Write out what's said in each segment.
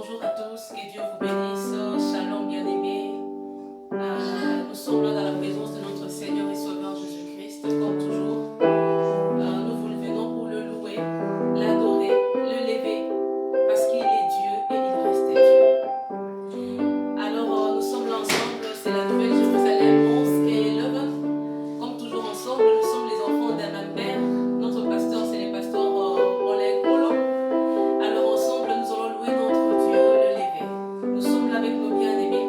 Bonjour à tous, que Dieu vous bénisse. Shalom bien-aimés. Nous sommes là dans la présence de notre Seigneur et Sauveur Jésus-Christ. Comme toujours, nous vous venons pour le louer, l'adorer, le lever, parce qu'il est Dieu et il reste Dieu. Alors, nous sommes là ensemble, c'est la Nouvelle Jérusalem 11 et 11. Comme toujours ensemble, nous sommes les enfants d'un même Père. Notre pasteur, c'est le pasteur Olin Kolo. Alors ensemble, nous allons louer notre Dieu, le lever. Nous sommes là avec nos bien-aimés.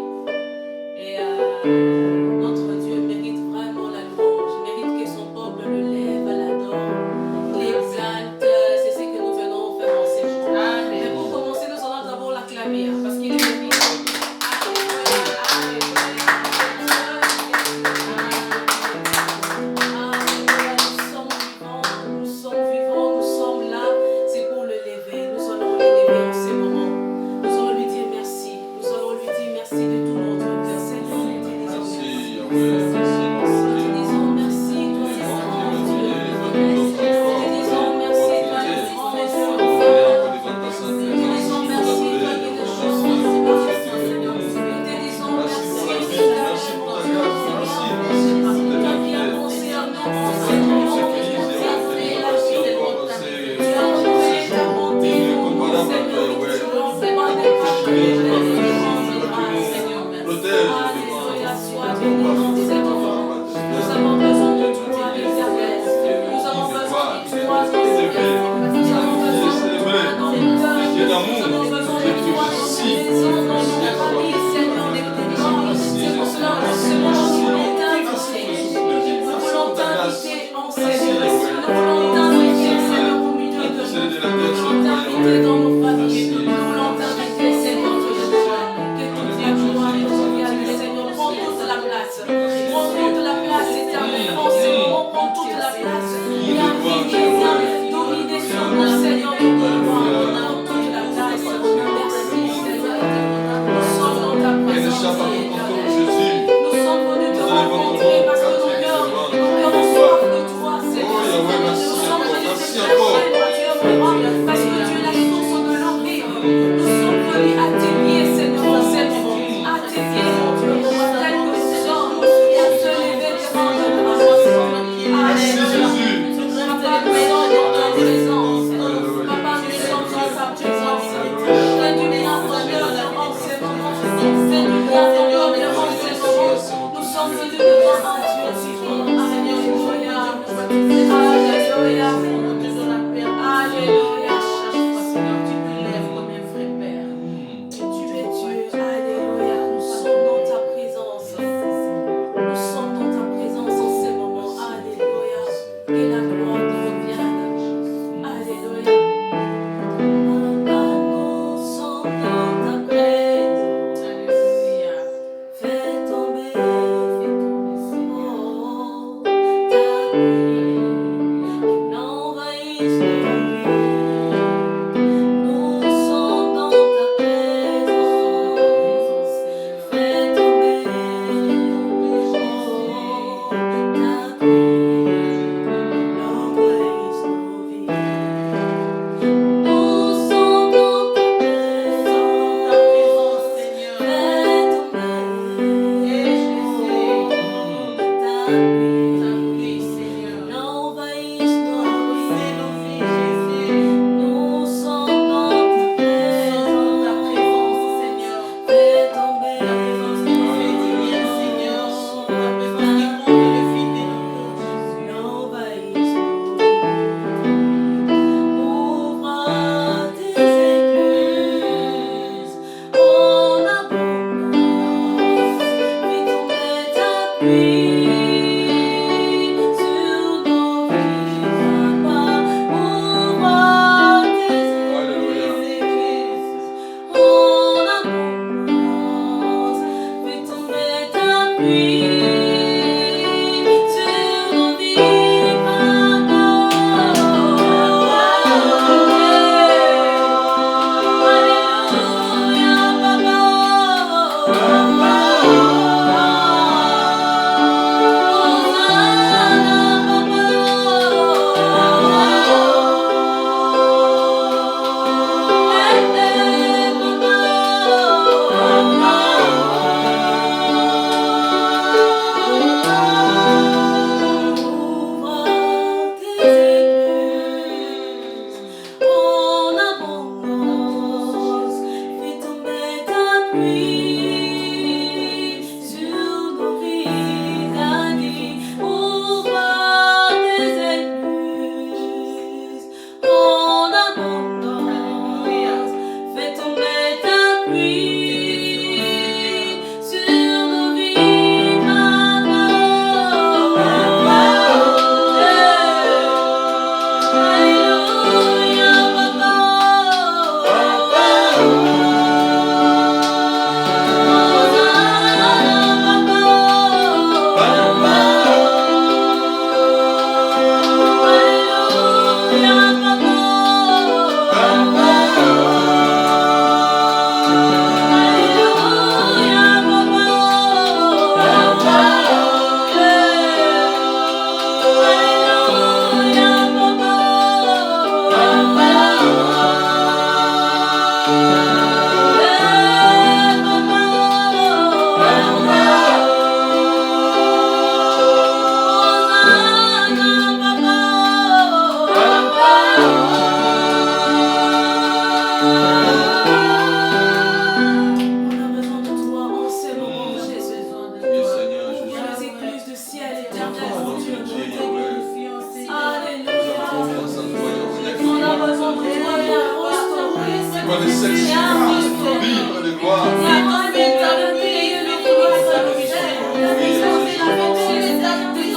vas les exploits, vivre de gloire.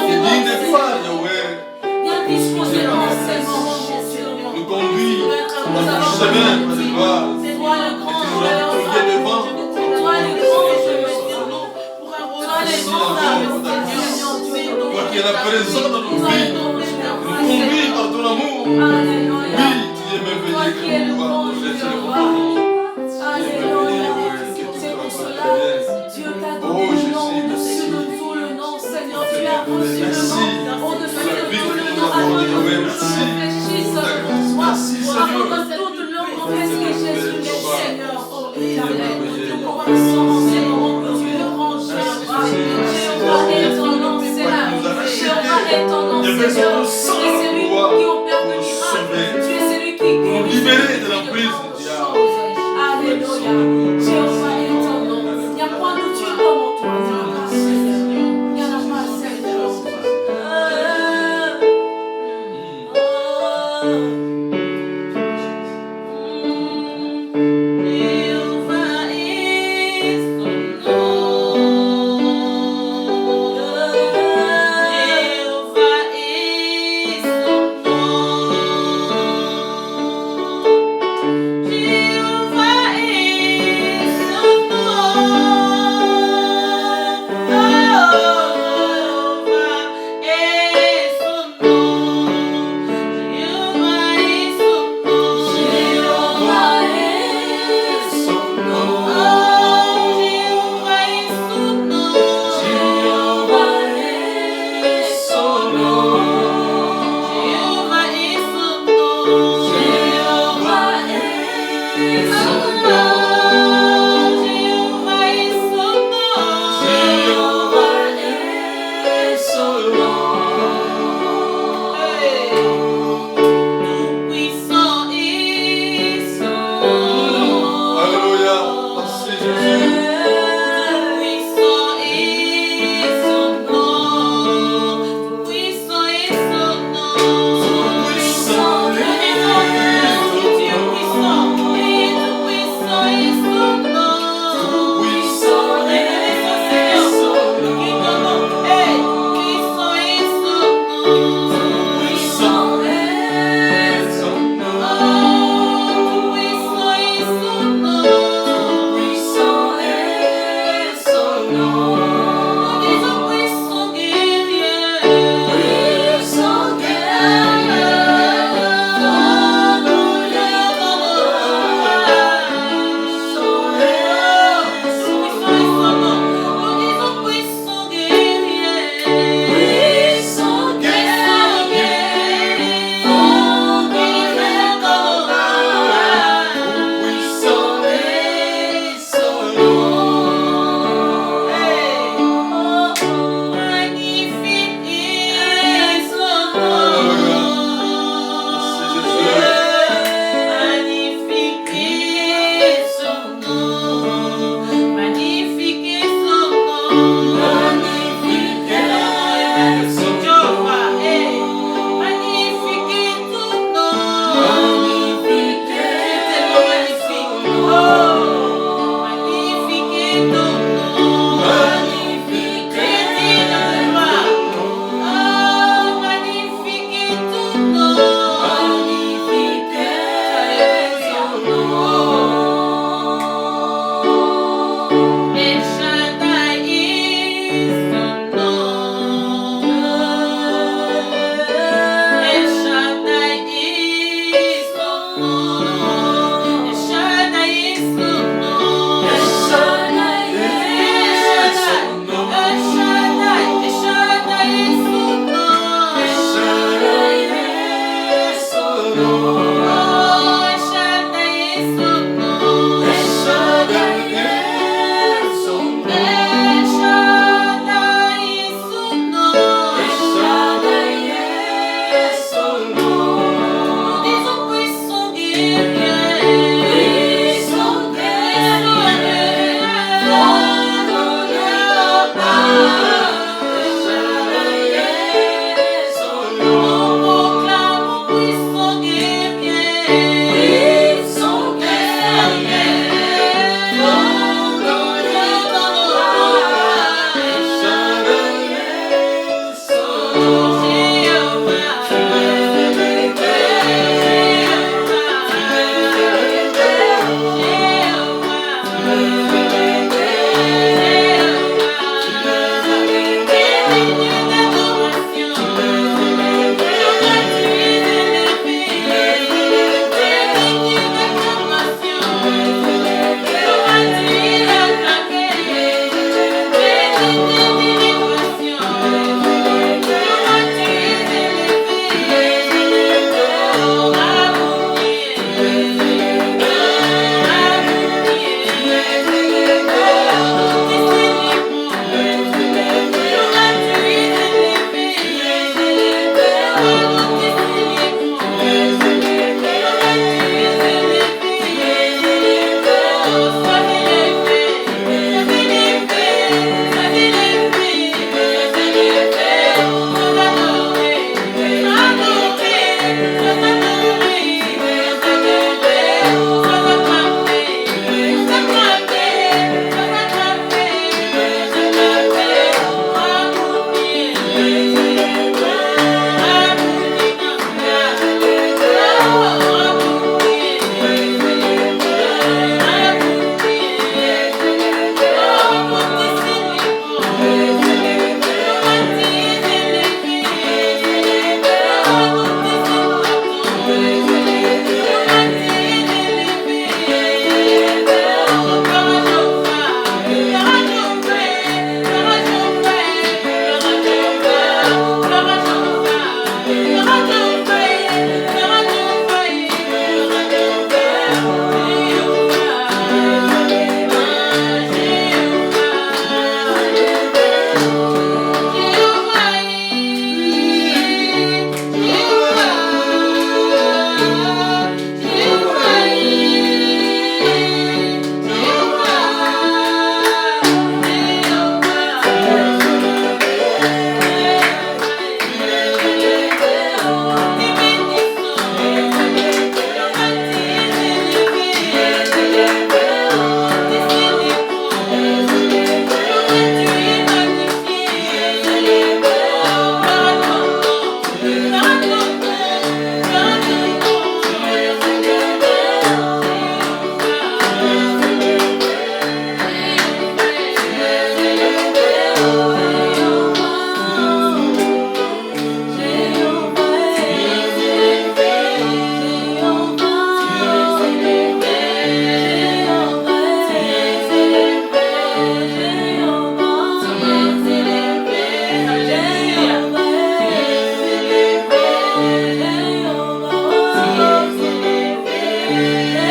Et digne de foi, Yahweh, nous conduit dans ton chemin de gloire. Et tu nous as conduits devant. Toi qui es la présence dans nos vies, nous conduis par ton amour. Oui, tu es merveilleux, que nous pouvons laisser le comprendre. Oh Jésus, merci. Merci pour la vie que tu nous as accordée, Yahweh. Merci pour ta grâce. Merci, Seigneur. Il y avait son sang pour pouvoir nous sauver, pour nous libérer de l'emprise du diable. Alléluia. Jéhovah est ton nom. Il n'y a point de Dieu comme toi. Il n'y en a pas, Seigneur.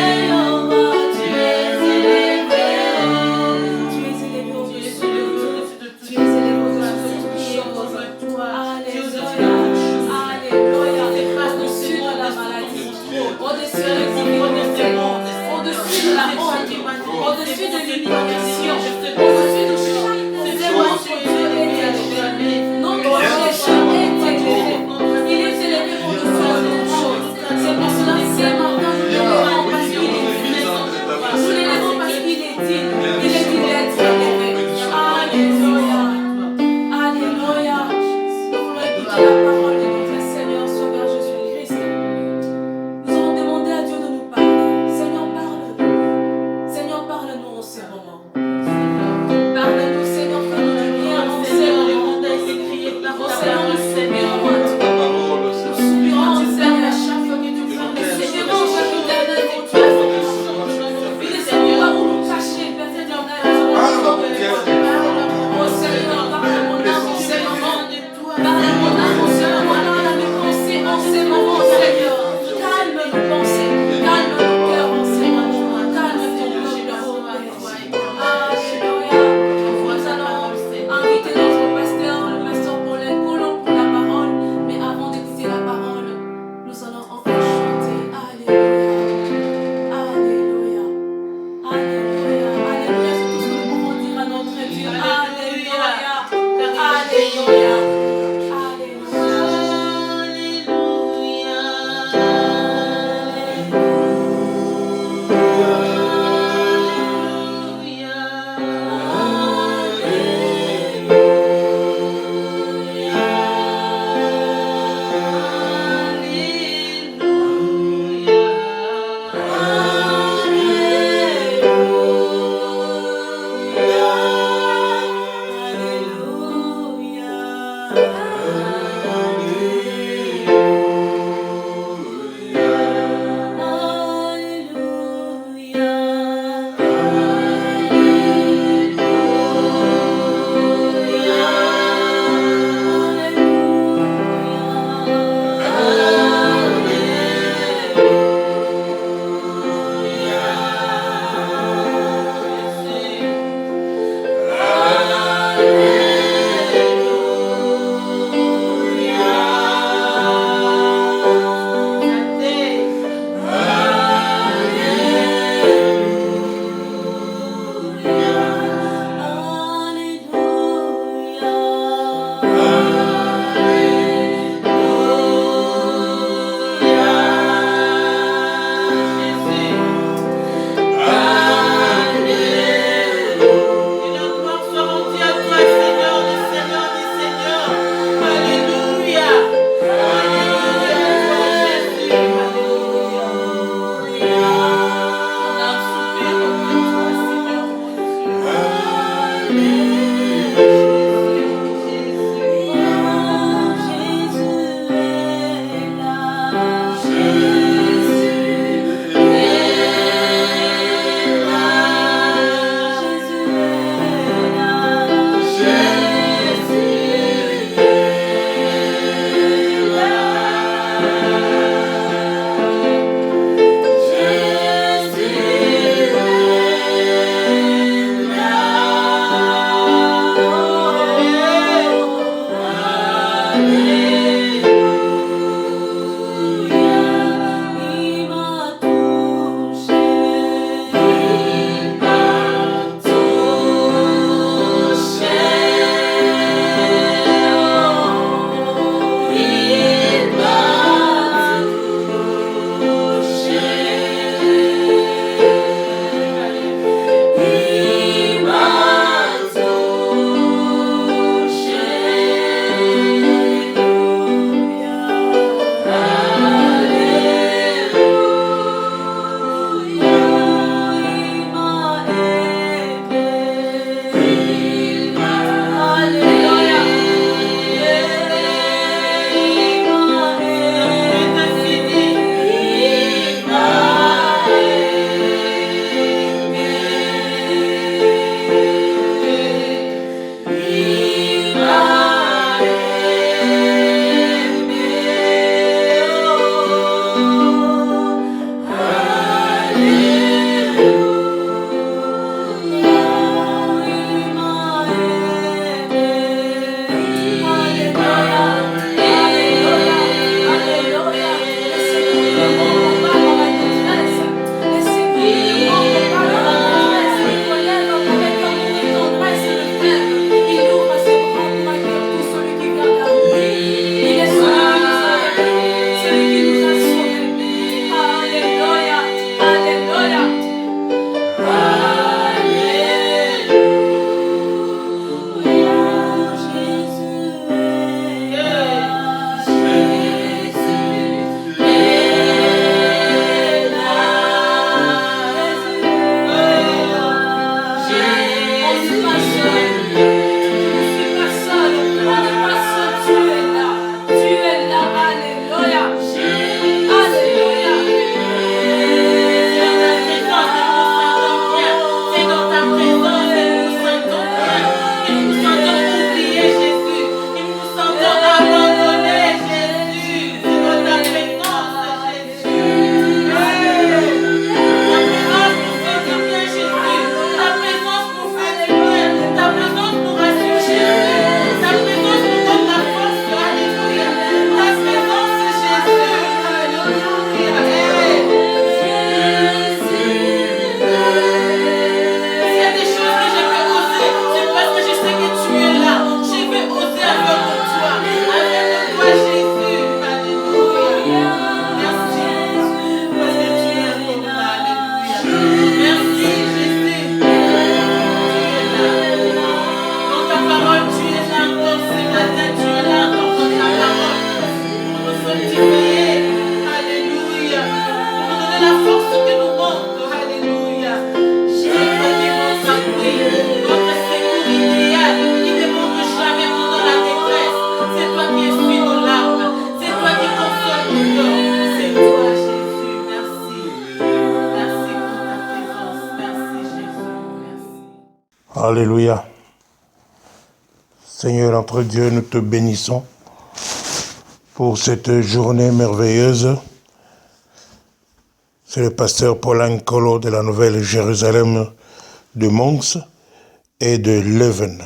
Seigneur, Alléluia. Seigneur notre Dieu, nous te bénissons pour cette journée merveilleuse. C'est le pasteur Paulin Colo de la Nouvelle Jérusalem de Mons et de Leuven.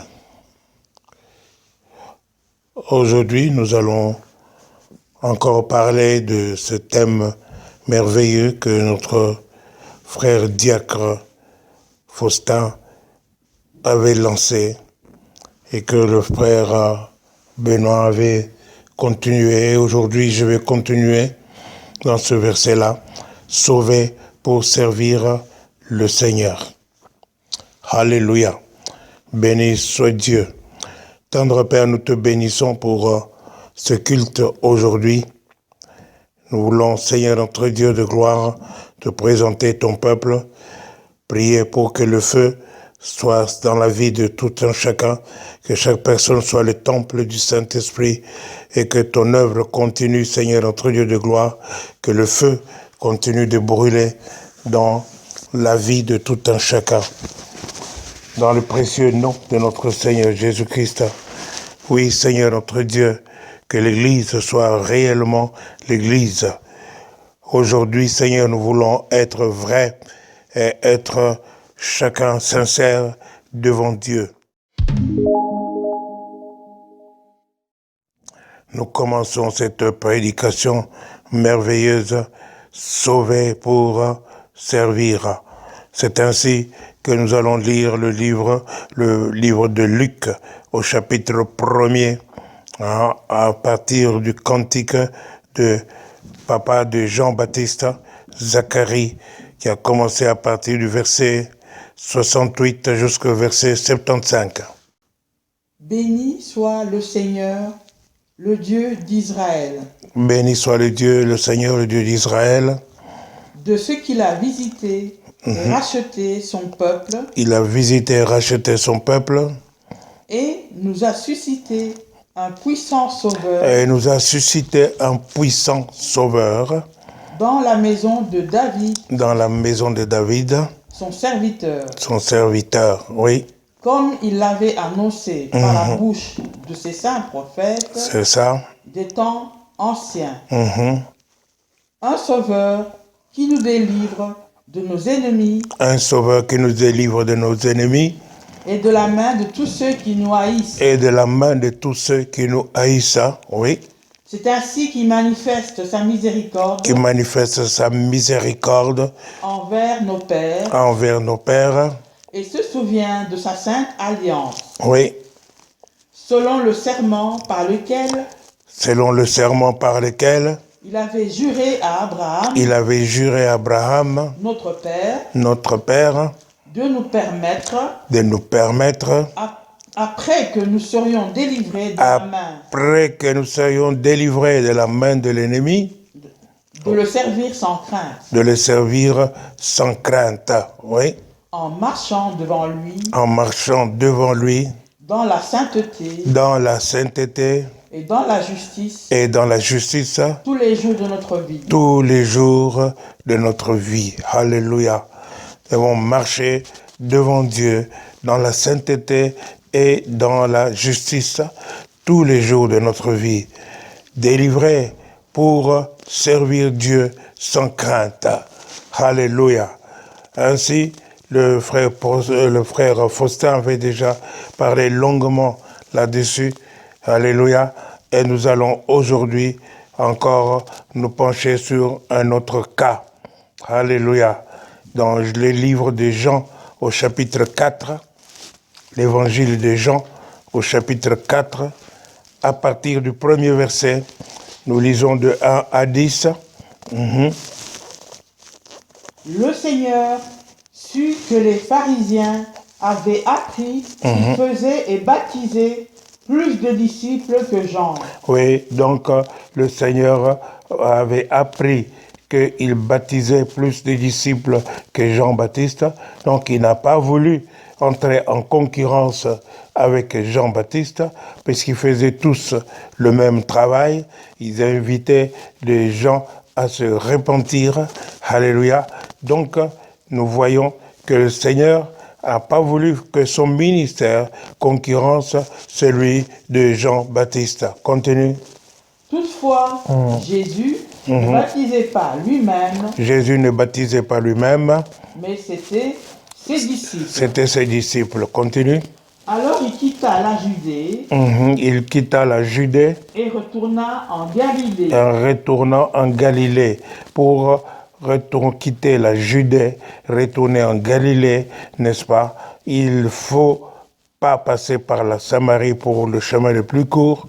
Aujourd'hui, nous allons encore parler de ce thème merveilleux que notre frère diacre Faustin avait lancé et que le frère Benoît avait continué. Aujourd'hui, je vais continuer dans ce verset-là, sauvé pour servir le Seigneur. Alléluia. Béni soit Dieu. Tendre Père, nous te bénissons pour ce culte aujourd'hui. Nous voulons, Seigneur notre Dieu de gloire, te présenter ton peuple, prier pour que le feu soit dans la vie de tout un chacun, que chaque personne soit le temple du Saint-Esprit et que ton œuvre continue, Seigneur notre Dieu de gloire, que le feu continue de brûler dans la vie de tout un chacun. Dans le précieux nom de notre Seigneur Jésus-Christ. Oui, Seigneur notre Dieu, que l'Église soit réellement l'Église. Aujourd'hui, Seigneur, nous voulons être vrais et être chacun sincère devant Dieu. Nous commençons cette prédication merveilleuse, sauvée pour servir. C'est ainsi que nous allons lire le livre de Luc au chapitre 1er, à partir du cantique de papa de Jean-Baptiste, Zacharie, qui a commencé à partir du verset 68 jusqu'au verset 75. Béni soit le Seigneur, le Dieu d'Israël. Béni soit le Dieu, le Seigneur, le Dieu d'Israël. De ce qu'il a visité et racheté son peuple. Il a visité et racheté son peuple. Et nous a suscité un puissant sauveur. Et nous a suscité un puissant sauveur. Dans la maison de David. Dans la maison de David. Son serviteur. Son serviteur, oui. Comme il l'avait annoncé par la bouche de ses saints prophètes. C'est ça. Des temps anciens. Un sauveur qui nous délivre de nos ennemis. Un sauveur qui nous délivre de nos ennemis. Et de la main de tous ceux qui nous haïssent. Et de la main de tous ceux qui nous haïssent, oui. C'est ainsi qu'il manifeste sa miséricorde. Qui manifeste sa miséricorde. Envers nos pères. Envers nos pères. Et se souvient de sa sainte alliance. Oui. Selon le serment par lequel. Selon le serment par lequel. Il avait juré à Abraham. Il avait juré à Abraham. Notre père. Notre père. De nous permettre. De nous permettre. Après que nous serions délivrés de la main. Après que nous serions délivrés de la main de l'ennemi. De le servir sans crainte. De le servir sans crainte, oui. En marchant devant lui. En marchant devant lui. Dans la sainteté. Dans la sainteté. Et dans la justice. Et dans la justice. Tous les jours de notre vie. Tous les jours de notre vie. Alléluia. Nous devons marcher devant Dieu dans la sainteté et dans la justice tous les jours de notre vie. Délivrés pour servir Dieu sans crainte. Alléluia. Ainsi, le frère Faustin avait déjà parlé longuement là-dessus. Alléluia. Et nous allons aujourd'hui encore nous pencher sur un autre cas. Alléluia. Dans les livres de Jean au chapitre 4, l'évangile de Jean au chapitre 4, à partir du premier verset, nous lisons de 1 à 10. Le Seigneur sut que les pharisiens avaient appris qu'il faisait et baptisait plus de disciples que Jean. Oui, donc le Seigneur avait appris qu'il baptisait plus de disciples que Jean-Baptiste, donc il n'a pas voulu entrer en concurrence avec Jean-Baptiste, puisqu'ils faisaient tous le même travail. Ils invitaient les gens à se repentir. Alléluia. Donc, nous voyons que le Seigneur n'a pas voulu que son ministère concurrence celui de Jean-Baptiste. Continue. Toutefois, Jésus ne baptisait pas lui-même, Jésus ne baptisait pas lui-même, mais c'était ses disciples. c'était ses disciples. Continue. Alors il quitta la Judée Il quitta la Judée et retourna en Galilée. en retournant en Galilée. Pour quitter la Judée, retourner en Galilée, n'est-ce pas? Il faut pas passer par la Samarie pour le chemin le plus court,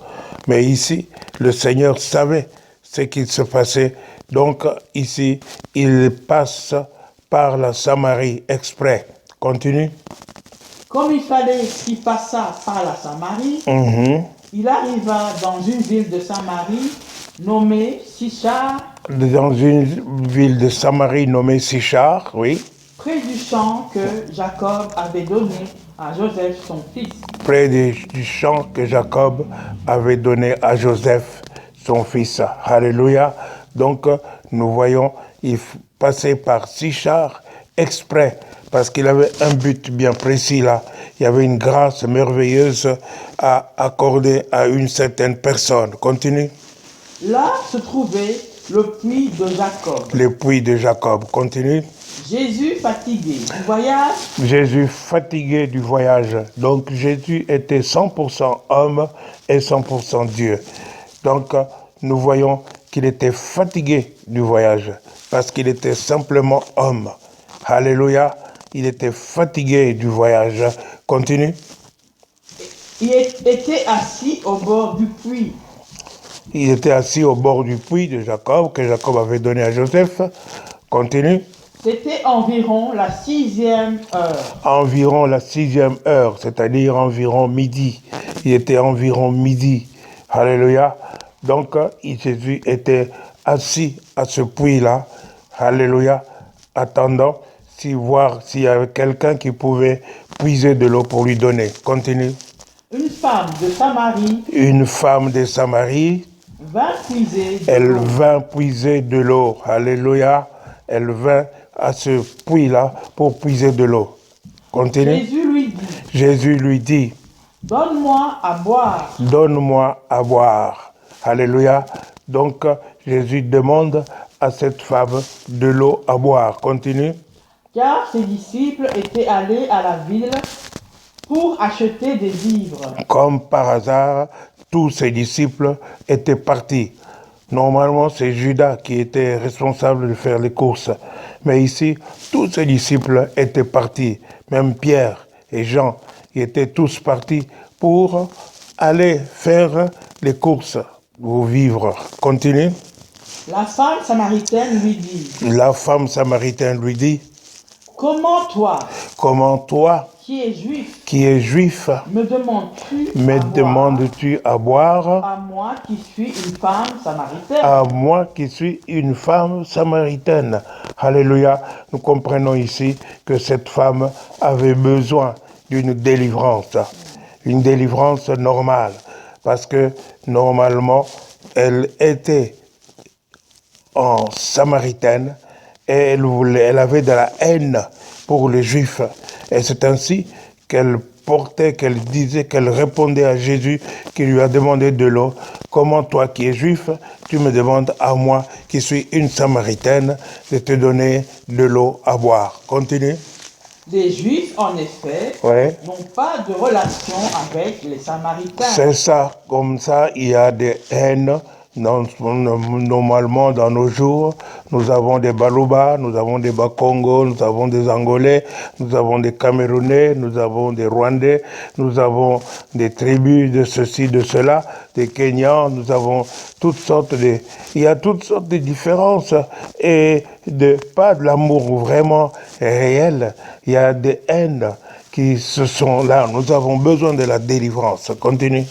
mais ici, le Seigneur savait ce qu'il se passait. Donc ici, il passe par la Samarie exprès. Continue. Comme il fallait qu'il passât par la Samarie, il arriva dans une ville de Samarie nommée Sichar, Dans une ville de Samarie nommée Sichar, oui, près du champ que Jacob avait donné à Joseph son fils. près du champ que Jacob avait donné à Joseph, son fils. Alléluia. Donc, nous voyons, il passait par Sichar exprès, parce qu'il avait un but bien précis là. Il y avait une grâce merveilleuse à accorder à une certaine personne. Continue. Là se trouvait le puits de Jacob. Le puits de Jacob. Continue. Jésus, fatigué du voyage, Jésus fatigué du voyage. Donc Jésus était 100% homme et 100% Dieu. Donc nous voyons qu'il était fatigué du voyage parce qu'il était simplement homme. Alléluia. Il était fatigué du voyage. Continue. il était assis au bord du puits. Il était assis au bord du puits de Jacob que Jacob avait donné à Joseph. Continue. C'était environ la 6e heure. Environ la 6e heure, c'est-à-dire environ midi. Il était environ midi. Alléluia. Donc, Jésus était assis à ce puits-là. Alléluia. Attendant, voir s'il y avait quelqu'un qui pouvait puiser de l'eau pour lui donner. Continue. Une femme de Samarie Une femme de Samarie, vint puiser de elle l'eau. vint puiser de l'eau. Alléluia. Elle vint à ce puits-là pour puiser de l'eau. Continue. Jésus lui dit, donne-moi à boire. Donne-moi à boire. Alléluia. Donc, Jésus demande à cette femme de l'eau à boire. Continue. Car ses disciples étaient allés à la ville pour acheter des vivres. Comme par hasard, tous ses disciples étaient partis. Normalement, c'est Judas qui était responsable de faire les courses. Mais ici, tous ses disciples étaient partis. Même Pierre et Jean, ils étaient tous partis pour aller faire les courses, ou vivre. Continue. La femme samaritaine lui dit, La femme samaritaine lui dit, comment toi, qui es juif, me demandes-tu à boire à moi qui suis une femme samaritaine? À moi qui suis une femme samaritaine. Alléluia. Nous comprenons ici que cette femme avait besoin d'une délivrance. Une délivrance normale. Parce que normalement, elle était en samaritaine et elle avait de la haine pour les Juifs. Et c'est ainsi qu'elle portait, qu'elle disait, qu'elle répondait à Jésus qui lui a demandé de l'eau. Comment toi qui es juif, tu me demandes à moi qui suis une samaritaine de te donner de l'eau à boire. Continue. Les Juifs, en effet, n'ont pas de relation avec les Samaritains. C'est ça, comme ça, il y a des haines. Normalement, dans nos jours, nous avons des Baluba, nous avons des Bakongo, nous avons des Angolais, nous avons des Camerounais, nous avons des Rwandais, nous avons des tribus de ceci, de cela, des Kenyans, nous avons toutes sortes de... Il y a toutes sortes de différences et pas de l'amour vraiment réel. Il y a des haines qui se sont là. Nous avons besoin de la délivrance. Continue.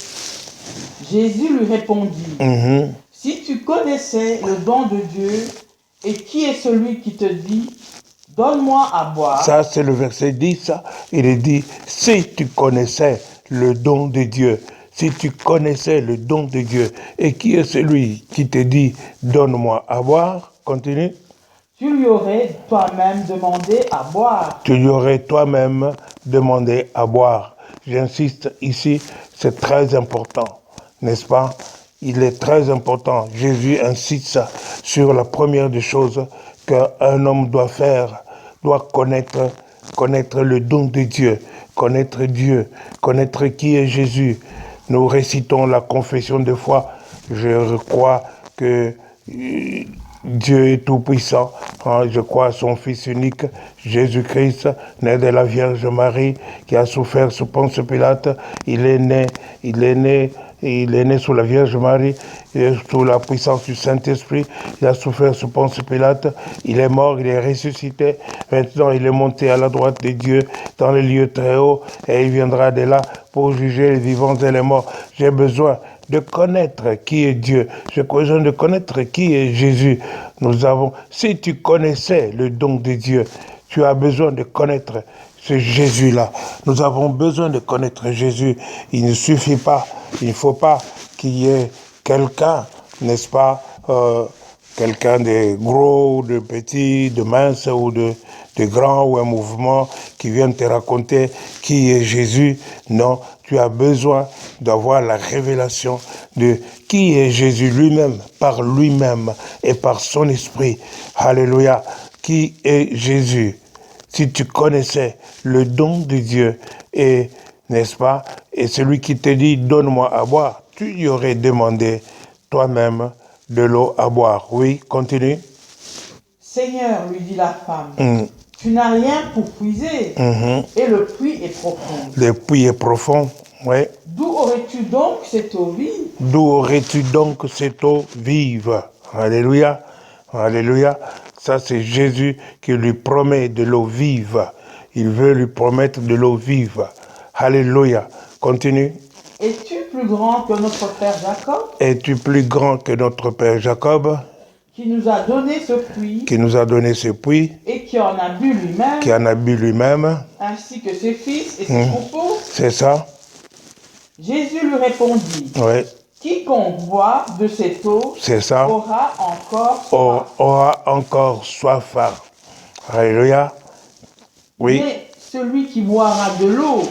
Jésus lui répondit, si tu connaissais le don de Dieu, et qui est celui qui te dit, donne-moi à boire. Ça, c'est le verset 10. Il dit, si tu connaissais le don de Dieu, si tu connaissais le don de Dieu, et qui est celui qui te dit, donne-moi à boire, continue. Tu lui aurais toi-même demandé à boire. Tu lui aurais toi-même demander à boire. J'insiste ici, c'est très important, n'est-ce pas? Il est très important. Jésus insiste sur la première des choses qu'un homme doit faire, doit connaître le don de Dieu, connaître qui est Jésus. Nous récitons la confession de foi. Je crois que Dieu est tout-puissant. Je crois à son Fils unique, Jésus-Christ, né de la Vierge Marie, qui a souffert sous Ponce Pilate. Il est né sous la Vierge Marie, sous la puissance du Saint-Esprit. Il a souffert sous Ponce Pilate. Il est mort, il est ressuscité. Maintenant, il est monté à la droite de Dieu dans les lieux très hauts et il viendra de là pour juger les vivants et les morts. J'ai besoin de connaître qui est Dieu. J'ai besoin de connaître qui est Jésus. Si tu connaissais le don de Dieu, tu as besoin de connaître ce Jésus-là. Nous avons besoin de connaître Jésus. Il ne suffit pas, il ne faut pas qu'il y ait quelqu'un, n'est-ce pas, quelqu'un de gros, de petit, de mince ou de grand ou un mouvement qui vienne te raconter qui est Jésus. Non, tu as besoin d'avoir la révélation de qui est Jésus lui-même, et par son esprit. Alléluia. Qui est Jésus? Si tu connaissais le don de Dieu, et n'est-ce pas, et celui qui te dit donne-moi à boire, tu lui aurais demandé toi-même de l'eau à boire. Oui, continue. Seigneur, lui dit la femme, tu n'as rien pour puiser, et le puits est profond. Le puits est profond, oui. D'où aurais-tu donc cette eau vive? D'où aurais-tu donc cette eau vive? Alléluia, alléluia. Ça, c'est Jésus qui lui promet de l'eau vive. Il veut lui promettre de l'eau vive. Alléluia. Continue. Es-tu plus grand que notre père Jacob? Es-tu plus grand que notre père Jacob? Qui nous a donné ce puits. Qui nous a donné ce puits. Et qui en a bu lui-même. Qui en a bu lui-même. Ainsi que ses fils et ses troupeaux. C'est ça. Jésus lui répondit. Oui. Quiconque boit de cette eau. C'est ça. Aura encore soif. Aura encore soif. Alléluia. Oui. Mais celui qui boira de l'eau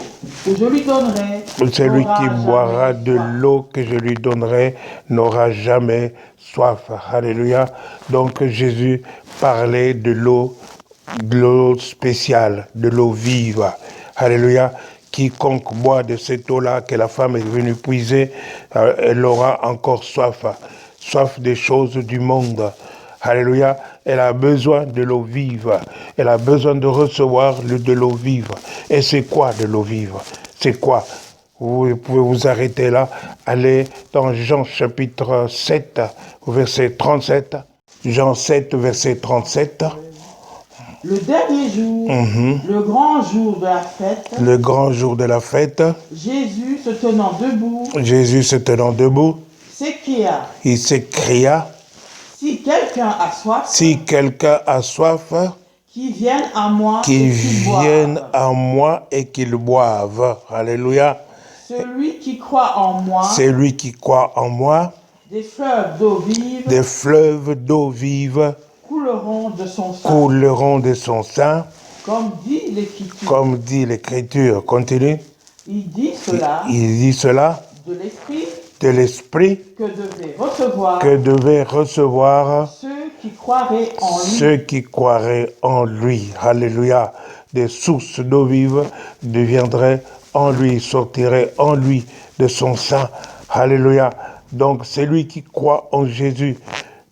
que je lui donnerai. Celui qui boira de l'eau que je lui donnerai n'aura jamais soif. Alléluia. Donc Jésus parlait de l'eau spéciale, de l'eau vive. Alléluia. Quiconque boit de cette eau-là que la femme est venue puiser, elle aura encore soif. Soif des choses du monde. Alléluia. Elle a besoin de l'eau vive. Elle a besoin de recevoir de l'eau vive. Et c'est quoi de l'eau vive? C'est quoi? Vous pouvez vous arrêter là. Allez dans Jean chapitre 7, verset 37. Jean 7, verset 37. Le dernier jour, le grand jour de la fête. Le grand jour de la fête. Jésus se tenant debout. Jésus se tenant debout. S'écria. Il s'écria. Si quelqu'un a soif. Si quelqu'un a soif. Qu'il vienne à moi. Qu'il vienne à moi et qu'il boive. Alléluia. Celui qui croit en moi. Celui qui croit en moi. Des fleuves d'eau vive. Des fleuves d'eau vive. Couleront de son sein. Couleront de son sein. Comme dit l'Écriture. Comme dit l'Écriture. Continue. Il dit cela. Il dit cela. De l'Esprit. De l'Esprit. Que devaient recevoir. Ceux qui croiraient en lui. Ceux qui croiraient en lui. Alléluia. Des sources d'eau vive deviendraient en lui, sortiraient en lui de son sein. Alléluia. Donc c'est lui qui croit en Jésus.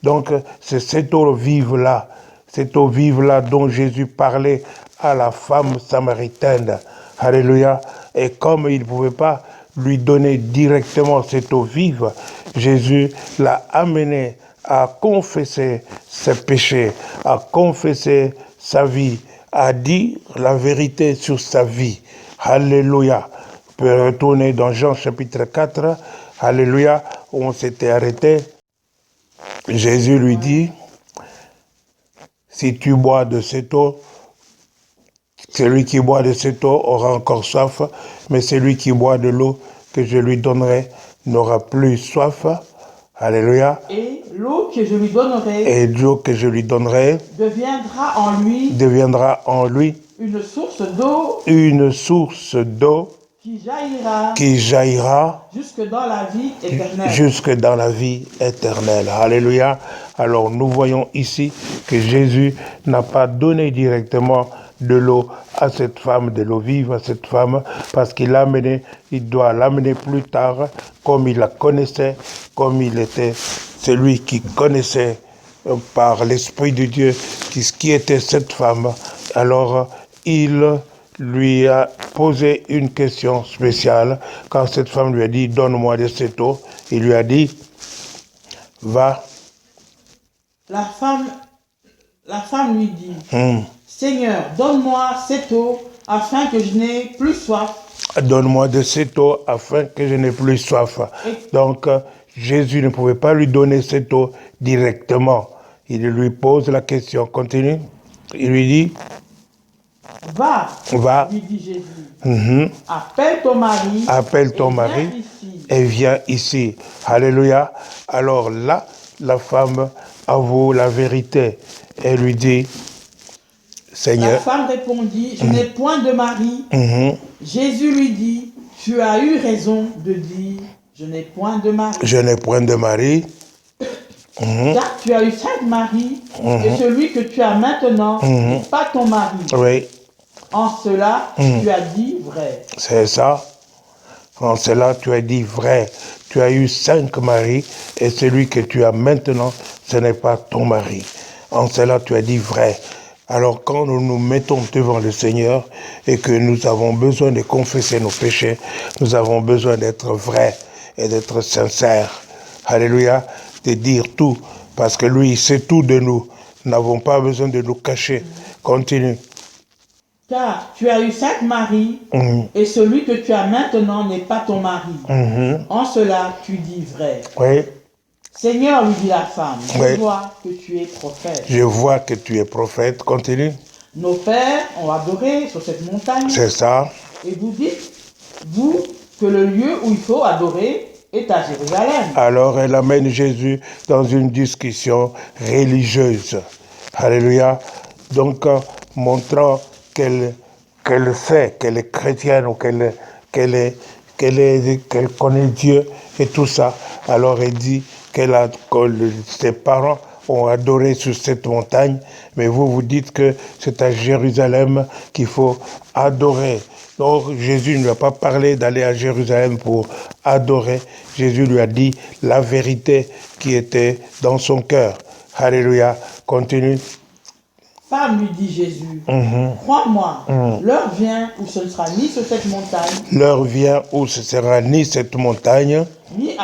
Donc c'est cette eau vive-là dont Jésus parlait à la femme samaritaine. Alléluia. Et comme il ne pouvait pas lui donner directement cette eau vive, Jésus l'a amené à confesser ses péchés, à confesser sa vie, à dire la vérité sur sa vie. Alléluia. On peut retourner dans Jean chapitre 4. Alléluia, où on s'était arrêté. Jésus lui dit, si tu bois de cette eau, celui qui boit de cette eau aura encore soif, mais celui qui boit de l'eau que je lui donnerai n'aura plus soif. Alléluia. Et l'eau que je lui donnerai Et l'eau que je lui donnerai deviendra en lui une source d'eau qui jaillira jusque dans la vie éternelle. Jusque dans la vie éternelle. Alléluia. Alors nous voyons ici que Jésus n'a pas donné directement de l'eau à cette femme, de l'eau vive à cette femme, parce qu'il doit l'amener plus tard, comme il la connaissait, comme il était celui qui connaissait par l'Esprit de Dieu qui était cette femme. Alors il lui a posé une question spéciale. Quand cette femme lui a dit, donne-moi de cette eau, il lui a dit, va. La femme lui dit, Seigneur, donne-moi cette eau afin que je n'ai plus soif. Donne-moi de cette eau afin que je n'ai plus soif. Donc, Jésus ne pouvait pas lui donner cette eau directement. Il lui pose la question. Continue. Il lui dit, va, lui dit Jésus. Appelle ton mari et viens ici. Alléluia. Alors là, la femme avoue la vérité. Elle lui dit, Seigneur. La femme répondit, je n'ai point de mari. Jésus lui dit, tu as eu raison de dire, je n'ai point de mari. Je n'ai point de mari. Car tu as eu 5 maris, et celui que tu as maintenant n'est pas ton mari. Oui. En cela, tu as dit vrai. C'est ça. En cela, tu as dit vrai. Tu as eu 5 maris, et celui que tu as maintenant, ce n'est pas ton mari. En cela, tu as dit vrai. Alors, quand nous nous mettons devant le Seigneur et que nous avons besoin de confesser nos péchés, nous avons besoin d'être vrais et d'être sincères. Alléluia. De dire tout, parce que lui, il sait tout de nous. Nous n'avons pas besoin de nous cacher. Continue. Car tu as eu 5 maris, et celui que tu as maintenant n'est pas ton mari. En cela, tu dis vrai. Oui. Seigneur, lui dit la femme, je vois que tu es prophète. Je vois que tu es prophète. Continue. Nos pères ont adoré sur cette montagne. C'est ça. Et vous dites, vous, que le lieu où il faut adorer est à Jérusalem. Alors elle amène Jésus dans une discussion religieuse. Alléluia. Donc, montrant qu'elle sait, qu'elle est chrétienne ou qu'elle connaît Dieu et tout ça. Alors elle dit que ses parents ont adoré sur cette montagne, mais vous dites que c'est à Jérusalem qu'il faut adorer. Donc Jésus ne lui a pas parlé d'aller à Jérusalem pour adorer. Jésus lui a dit la vérité qui était dans son cœur. Alléluia. Continue. Femme, lui dit Jésus, crois-moi, l'heure vient où ce ne sera ni sur cette montagne, l'heure vient où ce sera ni cette montagne, ni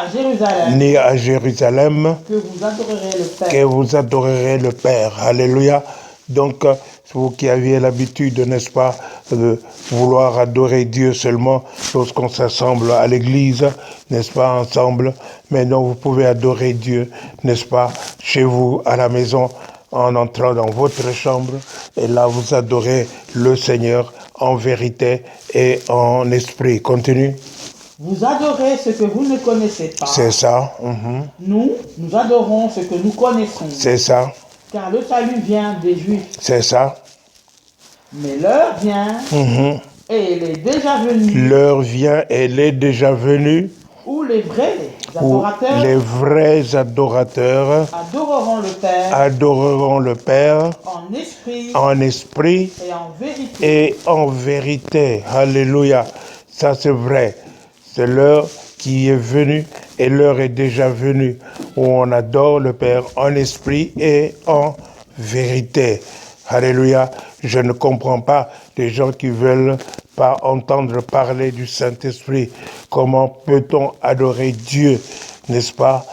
à Jérusalem, que vous adorerez le Père. Que vous adorerez le Père. Alléluia. Donc, vous qui aviez l'habitude, n'est-ce pas, de vouloir adorer Dieu seulement lorsqu'on s'assemble à l'église, n'est-ce pas, ensemble, mais non, vous pouvez adorer Dieu, n'est-ce pas, chez vous, à la maison, en entrant dans votre chambre, et là, vous adorez le Seigneur en vérité et en esprit. Continue. Vous adorez ce que vous ne connaissez pas. C'est ça. Nous adorons ce que nous connaissons. C'est ça. Car le salut vient des Juifs. C'est ça. Mais l'heure vient, et elle est déjà venue. L'heure vient, elle est déjà venue. Où les vrais adorateurs adoreront le Père en esprit et en vérité. Alléluia. Ça c'est vrai. C'est l'heure qui est venue et l'heure est déjà venue où on adore le Père en esprit et en vérité. Alléluia. Je ne comprends pas les gens qui veulent pas entendre parler du Saint-Esprit. Comment peut-on adorer Dieu, n'est-ce pas,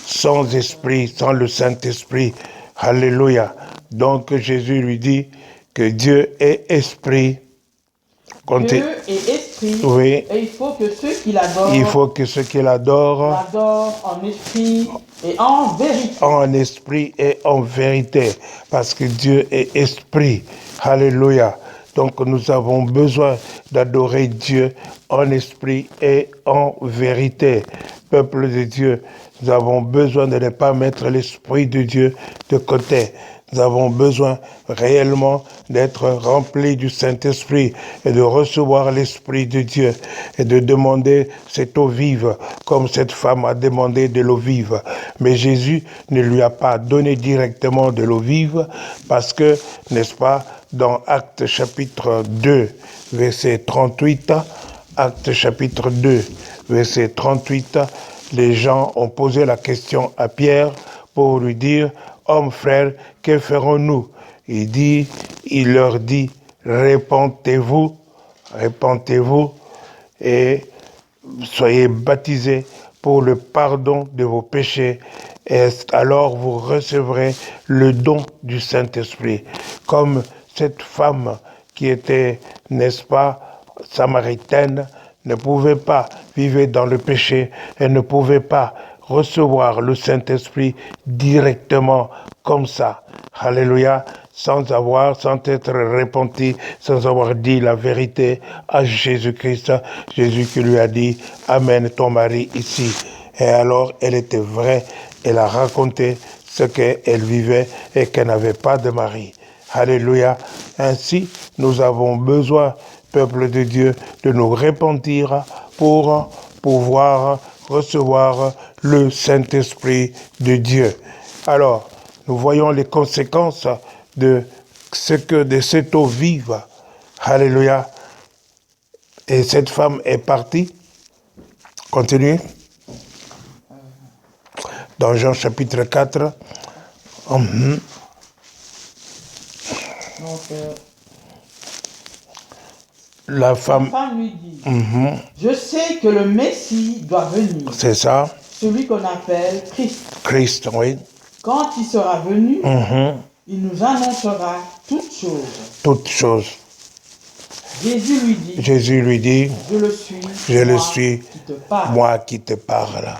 sans esprit, sans le Saint-Esprit? Alléluia. Donc Jésus lui dit que Dieu est esprit. Dieu est esprit. Oui. Et il faut que ceux qui l'adorent. L'adorent en esprit et en vérité. En esprit et en vérité. Parce que Dieu est esprit. Alléluia. Donc nous avons besoin d'adorer Dieu en esprit et en vérité. peuple de Dieu, nous avons besoin de ne pas mettre l'Esprit de Dieu de côté. Nous avons besoin réellement d'être remplis du Saint-Esprit et de recevoir l'Esprit de Dieu et de demander cette eau vive, comme cette femme a demandé de l'eau vive. Mais Jésus ne lui a pas donné directement de l'eau vive parce que, n'est-ce pas, dans Actes chapitre 2, verset 38, Actes chapitre 2, verset 38, les gens ont posé la question à Pierre pour lui dire, « Homme, frère, que ferons-nous » Il leur dit, « Repentez-vous et soyez baptisés pour le pardon de vos péchés, et alors vous recevrez le don du Saint-Esprit. » Comme cette femme qui était, n'est-ce pas, samaritaine, ne pouvait pas vivre dans le péché, elle ne pouvait pas recevoir le Saint-Esprit directement comme ça. Alléluia, sans être repenti, sans avoir dit la vérité à Jésus-Christ. Jésus qui lui a dit, amène ton mari ici. Et alors, elle était vraie, elle a raconté ce qu'elle vivait et qu'elle n'avait pas de mari. Alléluia. Ainsi, nous avons besoin, peuple de Dieu, de nous repentir pour pouvoir recevoir le Saint-Esprit de Dieu. Alors, nous voyons les conséquences de cette eau vive. Alléluia. Et cette femme est partie. Continuez. Dans Jean chapitre 4. Donc, La femme lui dit, je sais que le Messie doit venir. C'est ça. Celui qu'on appelle Christ. Christ, oui. Quand il sera venu, il nous annoncera toutes choses. Toutes choses. Jésus lui dit, je le suis, moi qui te parle.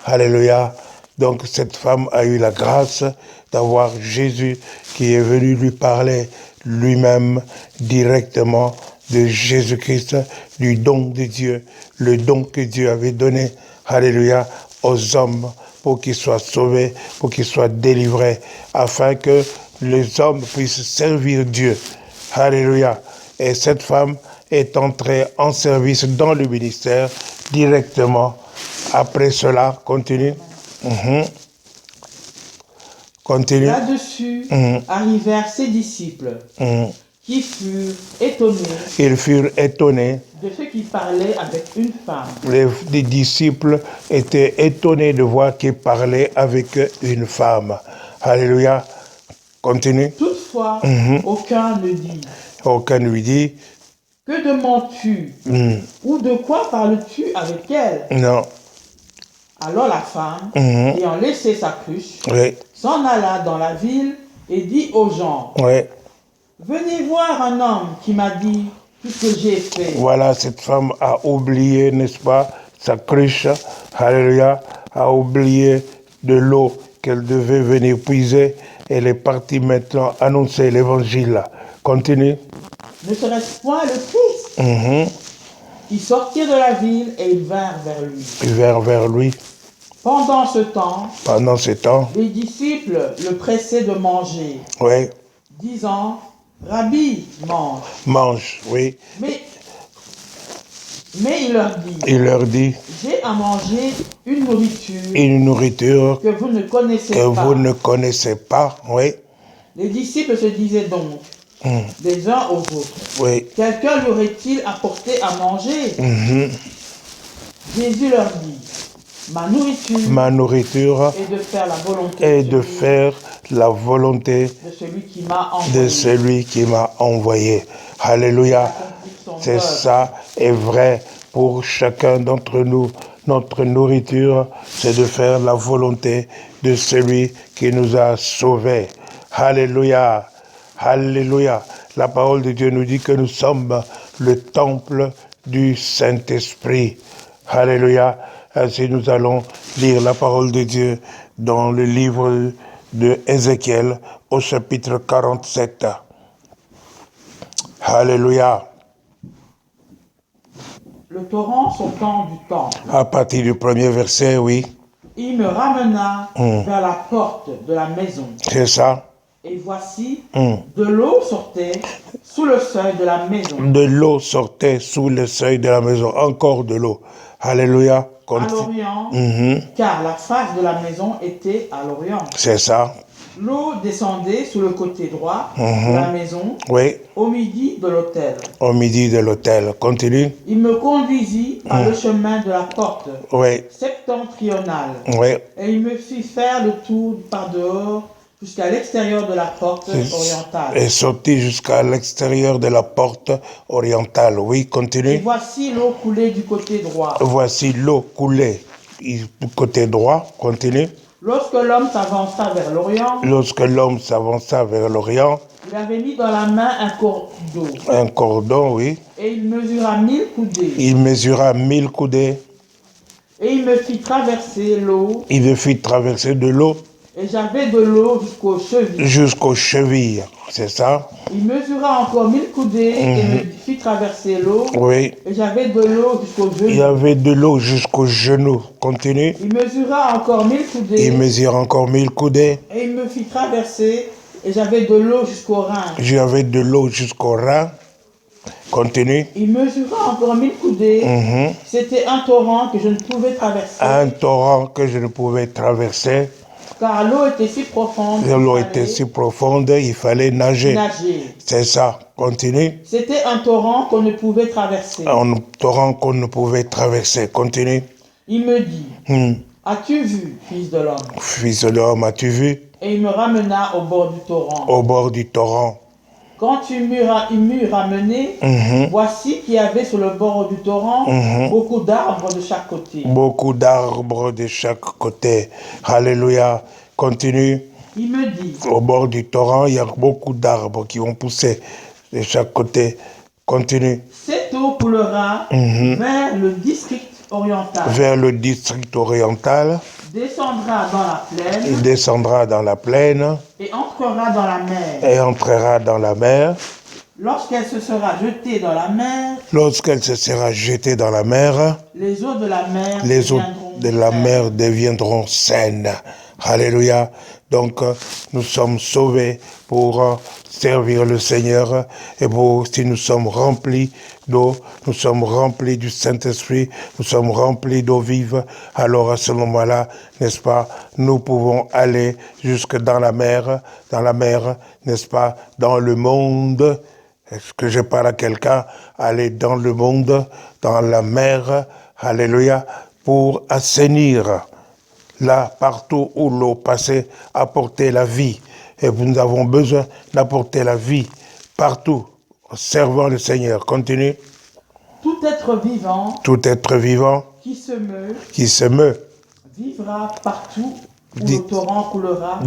Alléluia. Donc cette femme a eu la grâce d'avoir Jésus qui est venu lui parler lui-même directement de Jésus-Christ, du don de Dieu, le don que Dieu avait donné, alléluia, aux hommes pour qu'ils soient sauvés, pour qu'ils soient délivrés, afin que les hommes puissent servir Dieu. Alléluia. Et cette femme est entrée en service dans le ministère directement. Après cela, continue. Continue. Là-dessus arrivèrent ses disciples qui furent étonnés. Ils furent étonnés. De ce qu'il parlait avec une femme. Les disciples étaient étonnés de voir qu'il parlait avec une femme. Alléluia. Continue. Toutefois, aucun ne dit. Aucun lui dit. Que demandes-tu? Ou de quoi parles-tu avec elle? Non. Alors la femme, ayant laissé sa cruche, s'en alla dans la ville et dit aux gens, venez voir un homme qui m'a dit tout ce que j'ai fait. Voilà, cette femme a oublié, n'est-ce pas, sa cruche, alléluia, a oublié de l'eau qu'elle devait venir puiser. Elle est partie maintenant annoncer l'évangile. Continue. Ne serait-ce point le Christ? Ils sortirent de la ville et ils vinrent vers lui. Ils vinrent vers lui. Pendant ce temps, les disciples le pressaient de manger, disant, Rabbi, mange. Mange, oui. Mais il leur dit, j'ai à manger une nourriture que vous ne connaissez pas. Oui. Les disciples se disaient donc, les uns aux autres, quelqu'un lui aurait-il apporté à manger? Jésus leur dit, ma nourriture est de faire la volonté de celui qui m'a envoyé. Alléluia. C'est ça est vrai pour chacun d'entre nous. Notre nourriture, c'est de faire la volonté de celui qui nous a sauvés. Alléluia. Alléluia. La parole de Dieu nous dit que nous sommes le temple du Saint-Esprit. Alléluia. Ainsi, nous allons lire la parole de Dieu dans le livre de Ézéchiel au chapitre 47. le torrent sortant du temple. À partir du premier verset, oui. Il me ramena vers la porte de la maison. C'est ça. Et voici, de l'eau sortait sous le seuil de la maison. De l'eau sortait sous le seuil de la maison. Encore de l'eau. Alléluia. À l'orient, car la face de la maison était à l'orient. C'est ça. L'eau descendait sous le côté droit de la maison, oui. Au midi de l'autel. Au midi de l'autel. Continue. Il me conduisit par le chemin de la porte septentrionale. Oui. Et il me fit faire le tour par dehors jusqu'à l'extérieur de la porte orientale. Et sorti jusqu'à l'extérieur de la porte orientale. Oui, continue. Et voici l'eau coulée du côté droit. Voici l'eau coulée du côté droit. Continue. Lorsque l'homme s'avança vers l'Orient, il avait mis dans la main un cordon. Un cordon, oui. Et il mesura 1000 coudées. Il mesura 1000 coudées. Et il me fit traverser l'eau. Il me fit traverser de l'eau. Et j'avais de l'eau jusqu'aux chevilles. Jusqu'aux chevilles, c'est ça. Il mesura encore 1000 coudées et me fit traverser l'eau. Oui. Et j'avais de l'eau jusqu'aux genoux. Il y avait de l'eau jusqu'aux genoux. Continue. Il mesura encore 1000 coudées. Il mesura encore 1000 coudées. Et il me fit traverser et j'avais de l'eau jusqu'aux reins. J'avais de l'eau jusqu'aux reins. Continue. Il mesura encore 1000 coudées. C'était un torrent que je ne pouvais traverser. Un torrent que je ne pouvais traverser. Car l'eau était si profonde. L'eau était si profonde, il fallait nager. C'est ça. Continue. C'était un torrent qu'on ne pouvait traverser. Un torrent qu'on ne pouvait traverser. Continue. Il me dit, as-tu vu, fils de l'homme? Fils de l'homme, as-tu vu? Et il me ramena au bord du torrent. Au bord du torrent. Quand il m'eut ramené, voici qu'il y avait sur le bord du torrent beaucoup d'arbres de chaque côté. Beaucoup d'arbres de chaque côté. Alléluia. Continue. Il me dit. Au bord du torrent, il y a beaucoup d'arbres qui vont pousser de chaque côté. Continue. Cette eau coulera vers le district oriental. Vers le district oriental. Descendra dans la plaine. Il descendra dans la plaine. Et entrera dans la mer. Et entrera dans la mer. Lorsqu'elle se sera jetée dans la mer. Lorsqu'elle se sera jetée dans la mer. Les eaux de la mer. Les eaux de la mer deviendront saines. Alléluia. Donc, nous sommes sauvés pour servir le Seigneur et pour, si nous sommes remplis d'eau, nous sommes remplis du Saint-Esprit, nous sommes remplis d'eau vive, alors à ce moment-là, n'est-ce pas, nous pouvons aller jusque dans la mer, n'est-ce pas, dans le monde. Est-ce que je parle à quelqu'un? Aller dans le monde, dans la mer, alléluia, pour assainir. Là, partout où l'eau passait, apporter la vie. Et nous avons besoin d'apporter la vie partout, en servant le Seigneur. Continue. Tout être vivant. Tout être vivant. Qui se meut. Qui se meut. Vivra partout où le torrent coulera.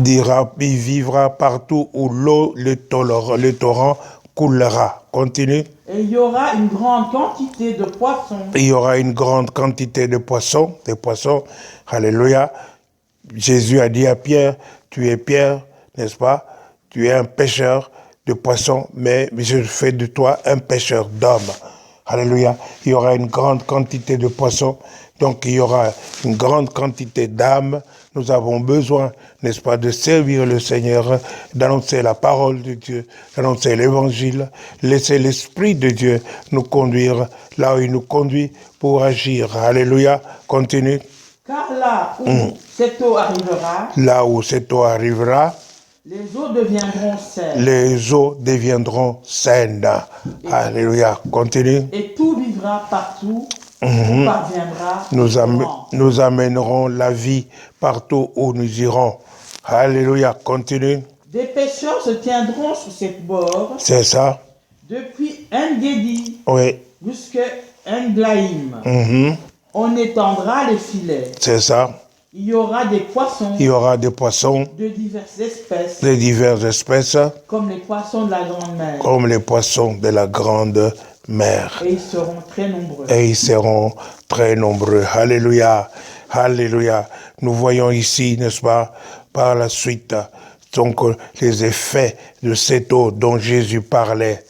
Il vivra partout où le torrent coulera. Continue. Et il y aura une grande quantité de poissons. Il y aura une grande quantité de poissons, Alléluia. Jésus a dit à Pierre, tu es Pierre, n'est-ce pas? Tu es un pêcheur de poissons, mais je fais de toi un pêcheur d'hommes. Alléluia. Il y aura une grande quantité de poissons, donc il y aura une grande quantité d'âmes. Nous avons besoin, n'est-ce pas, de servir le Seigneur, d'annoncer la parole de Dieu, d'annoncer l'évangile, laisser l'Esprit de Dieu nous conduire là où il nous conduit pour agir. Alléluia. Continue. Car là où cette eau arrivera, les eaux deviendront saines. Les eaux deviendront saines. Alléluia. Continue. Et tout vivra partout. Parviendra. Nous amènerons la vie partout où nous irons. Alléluia. Continue. Des pêcheurs se tiendront sur cette bord. C'est ça. Depuis En-Gedi jusqu'à En-Glaïm. On étendra les filets. C'est ça. Il y aura des poissons. De diverses espèces. Comme les poissons de la grande mer. Et ils seront très nombreux. Alléluia. Alléluia. Nous voyons ici, n'est-ce pas, par la suite, donc les effets de cette eau dont Jésus parlait.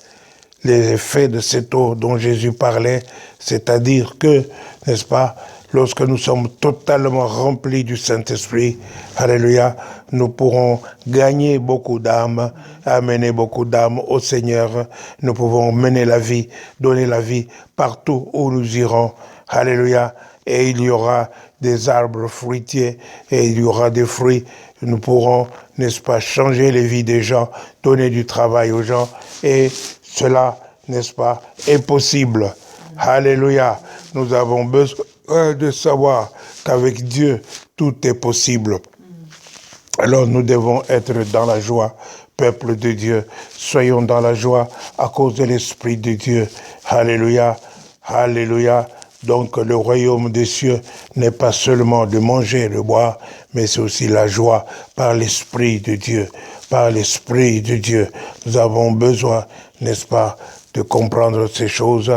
les effets de cette eau dont Jésus parlait, c'est-à-dire que, n'est-ce pas, lorsque nous sommes totalement remplis du Saint-Esprit, alléluia, nous pourrons gagner beaucoup d'âmes, amener beaucoup d'âmes au Seigneur. Nous pouvons mener la vie, donner la vie partout où nous irons, alléluia. Et il y aura des arbres fruitiers et il y aura des fruits. Nous pourrons, n'est-ce pas, changer les vies des gens, donner du travail aux gens. Et cela, n'est-ce pas, est possible. Alléluia. Nous avons besoin de savoir qu'avec Dieu, tout est possible. Alors nous devons être dans la joie, peuple de Dieu. Soyons dans la joie à cause de l'Esprit de Dieu. Alléluia. Alléluia. Donc le royaume des cieux n'est pas seulement de manger et de boire, mais c'est aussi la joie par l'Esprit de Dieu. Par l'Esprit de Dieu. Nous avons besoin, n'est-ce pas, de comprendre ces choses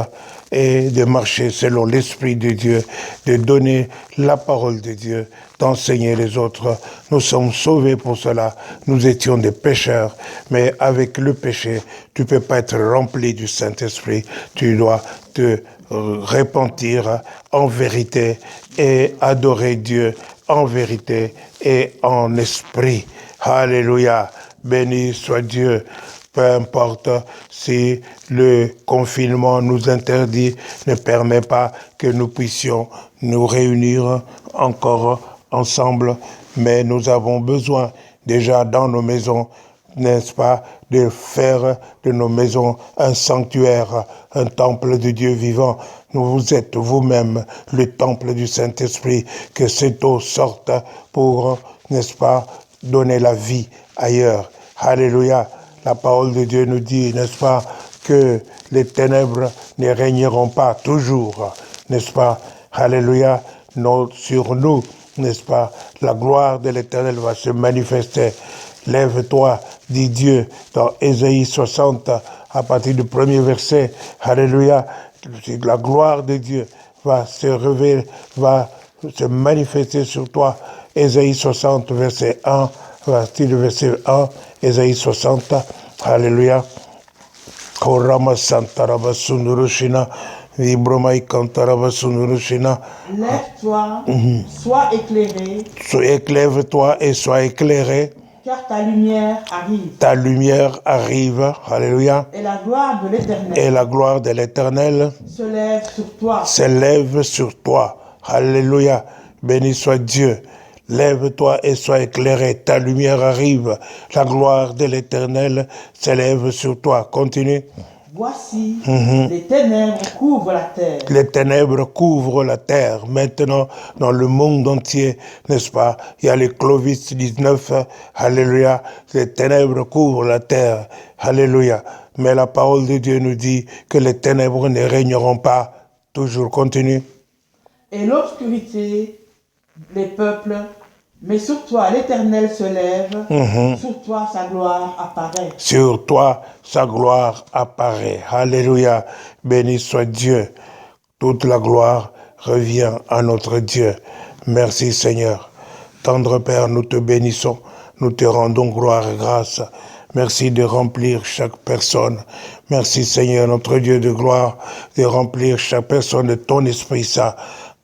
et de marcher selon l'Esprit de Dieu, de donner la parole de Dieu, d'enseigner les autres. Nous sommes sauvés pour cela. Nous étions des pécheurs, mais avec le péché, tu ne peux pas être rempli du Saint-Esprit. Tu dois te repentir en vérité et adorer Dieu en vérité et en esprit. Alléluia. Béni soit Dieu. Peu importe si le confinement nous interdit, ne permet pas que nous puissions nous réunir encore ensemble, mais nous avons besoin déjà dans nos maisons, n'est-ce pas, de faire de nos maisons un sanctuaire, un temple de Dieu vivant. Vous êtes vous-même le temple du Saint-Esprit, que cette eau sorte pour, n'est-ce pas, donner la vie ailleurs. Alléluia. La parole de Dieu nous dit, n'est-ce pas, que les ténèbres ne régneront pas toujours, n'est-ce pas? Alléluia. Sur nous, n'est-ce pas? La gloire de l'Éternel va se manifester. Lève-toi, dit Dieu, dans Ésaïe 60, à partir du premier verset. Alléluia. La gloire de Dieu va se révéler, va se manifester sur toi. Ésaïe 60, verset 1, à partir du verset 1, Ésaïe 60, alléluia. Korama Santaraba Sunurushina, Vibromai Kantaraba Sunurushina. Lève-toi, sois éclairé. Éclaire-toi et sois éclairé. Car ta lumière arrive. Ta lumière arrive, alléluia. Et la gloire de l'Éternel. Et la gloire de l'Éternel se lève sur toi. Se lève sur toi. Alléluia. Béni soit Dieu. Lève-toi et sois éclairé, ta lumière arrive, la gloire de l'Éternel s'élève sur toi. Continue. Voici, les ténèbres couvrent la terre. Les ténèbres couvrent la terre. Maintenant, dans le monde entier, n'est-ce pas, il y a le Covid-19, alléluia, les ténèbres couvrent la terre, alléluia. Mais la parole de Dieu nous dit que les ténèbres ne régneront pas toujours. Continue. Et l'obscurité, les peuples, mais sur toi l'Éternel se lève, sur toi sa gloire apparaît. Sur toi sa gloire apparaît. Alléluia. Béni soit Dieu. Toute la gloire revient à notre Dieu. Merci Seigneur. Tendre Père, nous te bénissons. Nous te rendons gloire et grâce. Merci de remplir chaque personne. Merci Seigneur, notre Dieu de gloire, de remplir chaque personne de ton Esprit Saint.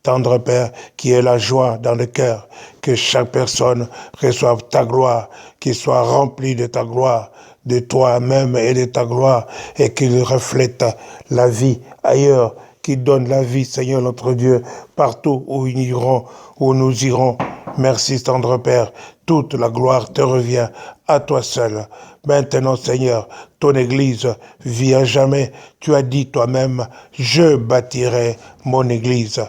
Tendre Père, qui est la joie dans le cœur, que chaque personne reçoive ta gloire, qu'il soit rempli de ta gloire, de toi-même et de ta gloire, et qu'il reflète la vie ailleurs, qu'il donne la vie, Seigneur notre Dieu, partout où nous irons, où nous irons. Merci, tendre Père, toute la gloire te revient à toi seul. Maintenant, Seigneur, ton Église vit à jamais. Tu as dit toi-même, je bâtirai mon Église.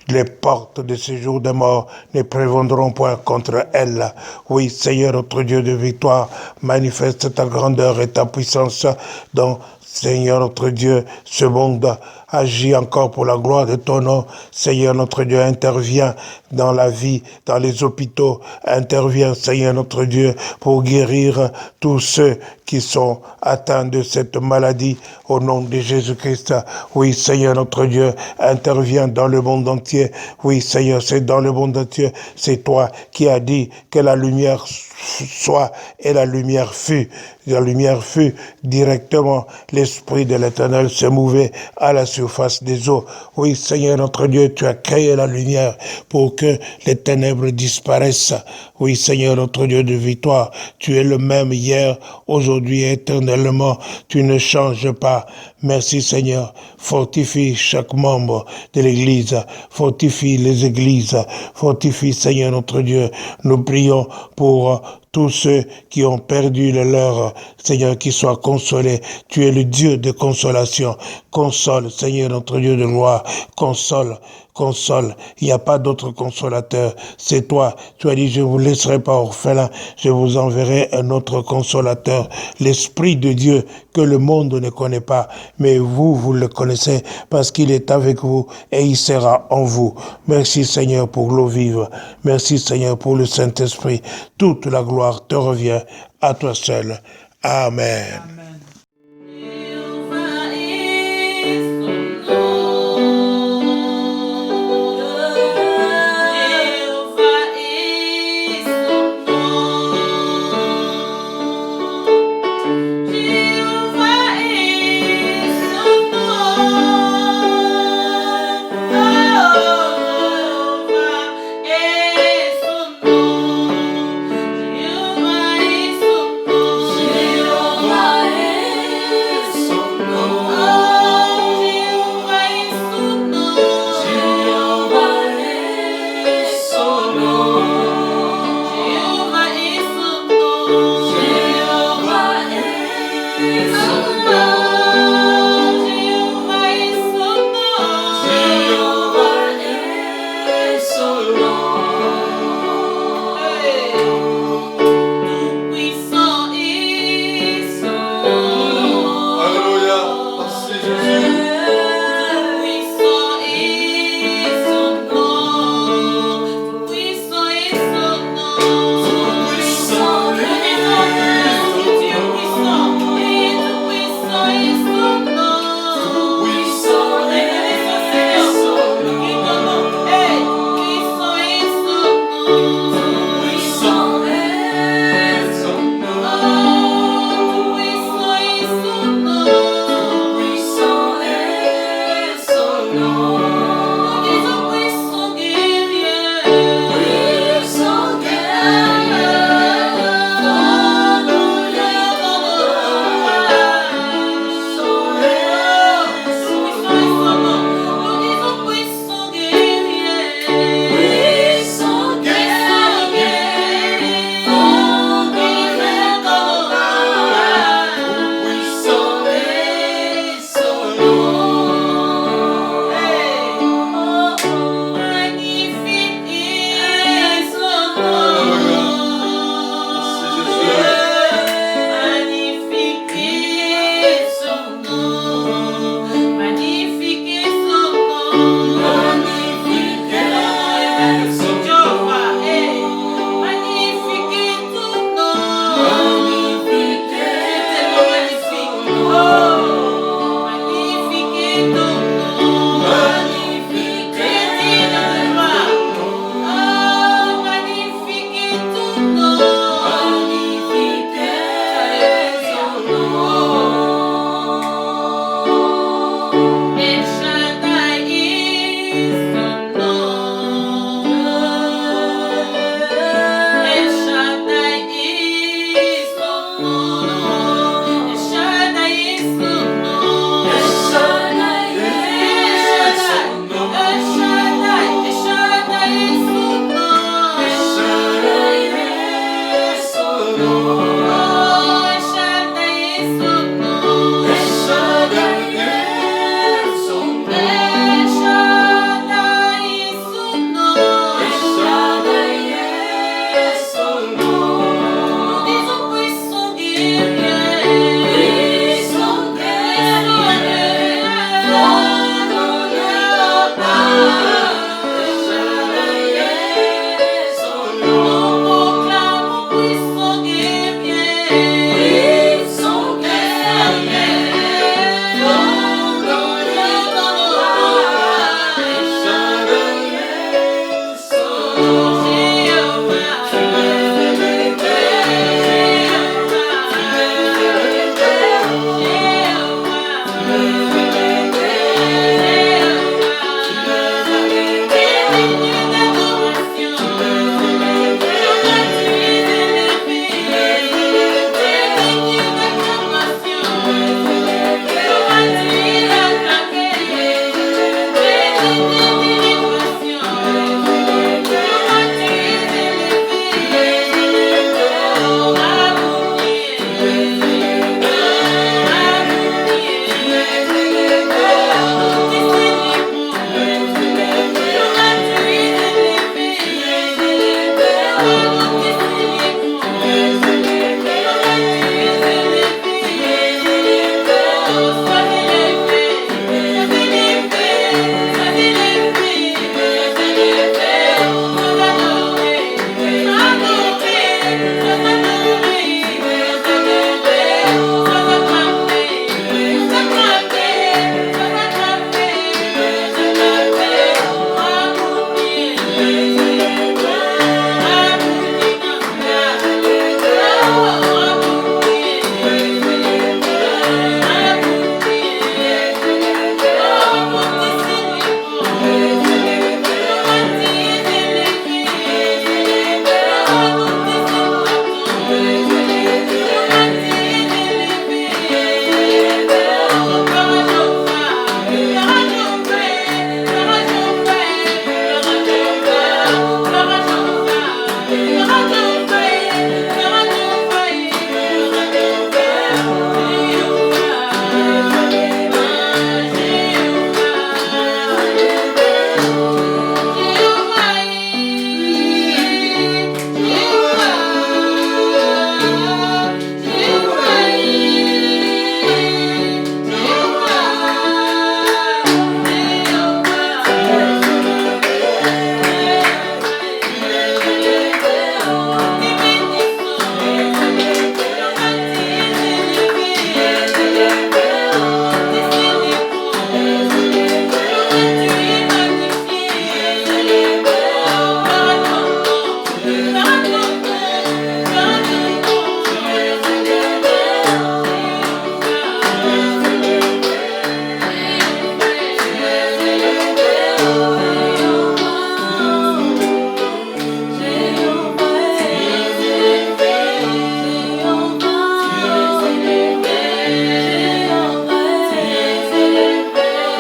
Les portes de ce jour de mort ne prévaudront point contre elle. Oui, Seigneur, notre Dieu de victoire, manifeste ta grandeur et ta puissance dans, Seigneur, notre Dieu, ce monde. Agis encore pour la gloire de ton nom. Seigneur, notre Dieu, intervient dans la vie, dans les hôpitaux. Intervient, Seigneur, notre Dieu, pour guérir tous ceux qui sont atteints de cette maladie. au nom de Jésus-Christ. Oui, Seigneur, notre Dieu, intervient dans le monde entier. Oui, Seigneur, c'est dans le monde entier. C'est toi qui as dit que la lumière soit et la lumière fut. La lumière fut directement. L'Esprit de l'Éternel se mouvait à la surface des eaux. Oui, Seigneur, notre Dieu, tu as créé la lumière pour que les ténèbres disparaissent. Oui, Seigneur, notre Dieu de victoire, tu es le même hier, aujourd'hui, éternellement. Tu ne changes pas. Merci, Seigneur. Fortifie chaque membre de l'Église. Fortifie les églises. Fortifie, Seigneur, notre Dieu. Nous prions pour tous ceux qui ont perdu le leur, Seigneur, qu'ils soient consolés. Tu es le Dieu de consolation. Console, Seigneur, notre Dieu de gloire. Console, console. Il n'y a pas d'autre consolateur. C'est toi. Tu as dit, je ne vous laisserai pas orphelin. Je vous enverrai un autre consolateur. L'Esprit de Dieu que le monde ne connaît pas. Mais vous, vous le connaissez parce qu'il est avec vous et il sera en vous. Merci, Seigneur, pour l'eau vive. Merci, Seigneur, pour le Saint-Esprit. Toute la gloire te revient à toi seul. Amen. Amen. Jehovah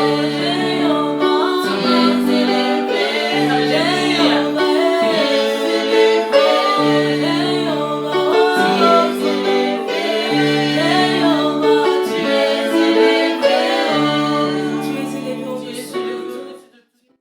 Seigneur.